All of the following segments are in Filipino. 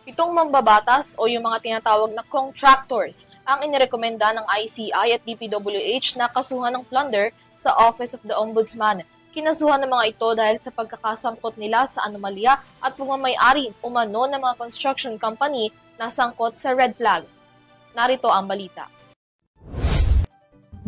Pitong mambabatas o yung mga tinatawag na contractors ang inirekomenda ng ICI at DPWH na kasuhan ng plunder sa Office of the Ombudsman. Kinasuhan ng mga ito dahil sa pagkakasangkot nila sa anomalya at pagmamay-ari umano ng mga construction company na sangkot sa red flag. Narito ang balita.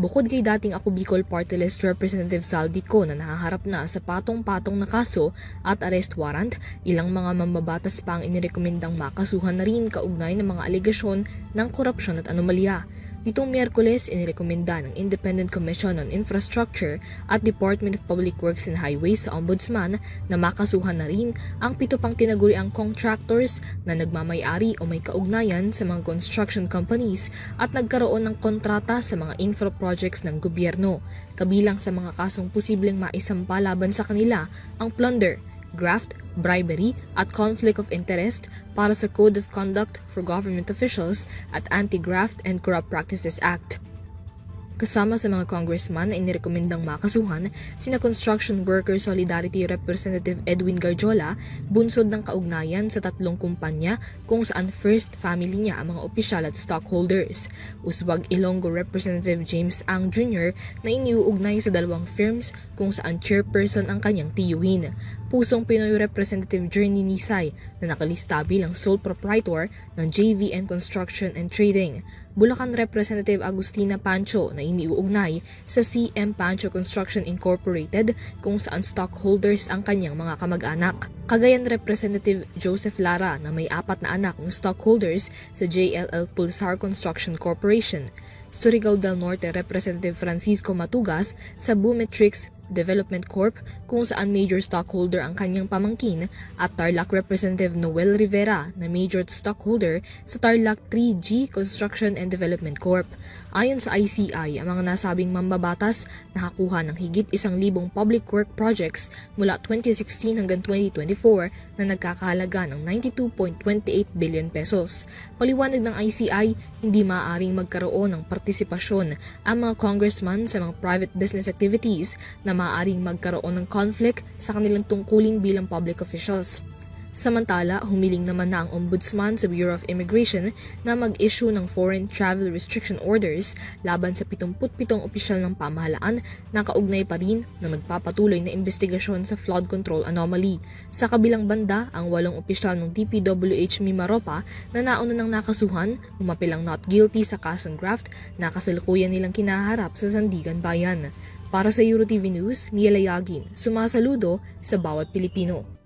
Bukod kay dating Ako Bicol Party List Representative Saldi Co na nahaharap na sa patong-patong na kaso at arrest warrant, ilang mga mambabatas pa ang inirekomendang makasuhan na rin kaugnay ng mga alegasyon ng korupsyon at anomalya. Nitong Miyerkules, inirekomenda ng Independent Commission on Infrastructure at Department of Public Works and Highways sa Ombudsman na makasuhan na rin ang 7 pang tinaguriang contractors na nagmamay-ari o may kaugnayan sa mga construction companies at nagkaroon ng kontrata sa mga infra projects ng gobyerno. Kabilang sa mga kasong posibleng maisampa laban sa kanila ang plunder, graft, bribery at conflict of interest para sa Code of Conduct for Government Officials at Anti-Graft and Corrupt Practices Act. Kasama sa mga congressman na inirekomendang makasuhan, sina Construction Worker Solidarity Representative Edwin Garjola, bunsod ng kaugnayan sa 3 kumpanya kung saan first family niya ang mga opisyal at stockholders. Uswag Ilonggo Representative James Ang Jr. na iniuugnay sa 2 firms kung saan chairperson ang kanyang tiyuhin. Pusong Pinoy Representative Journey Nisay na nakalista bilang sole proprietor ng JVN Construction and Trading. Bulacan Representative Agustina Pancho na iniuugnay sa CM Pancho Construction Incorporated kung saan stockholders ang kanyang mga kamag-anak. Cagayan Representative Joseph Lara na may 4 na anak ng stockholders sa JLL Pulsar Construction Corporation. Surigao del Norte Representative Francisco Matugas sa Bumetrix Development Corp kung saan major stockholder ang kanyang pamangkin at Tarlac Representative Noel Rivera na major stockholder sa Tarlac 3G Construction and Development Corp. Ayon sa ICI, ang mga nasabing mambabatas nakakuha ng higit 1,000 public work projects mula 2016 hanggang 2024 na nagkakahalaga ng 92.28 billion pesos. Paliwanag ng ICI, hindi maaaring magkaroon ng partisipasyon ang mga congressman sa mga private business activities na maaaring magkaroon ng conflict sa kanilang tungkulin bilang public officials. Samantala, humiling naman na ang Ombudsman sa Bureau of Immigration na mag-issue ng foreign travel restriction orders laban sa 77 opisyal ng pamahalaan na kaugnay pa rin ng nagpapatuloy na investigasyon sa flood control anomaly. Sa kabilang banda, ang 8 opisyal ng DPWH Mimaropa na nauna ng nakasuhan, umapilang not guilty sa kasong graft na kasalukuyan nilang kinaharap sa Sandigan Bayan. Para sa EuroTV News, Mia Layagin, sumasaludo sa bawat Pilipino.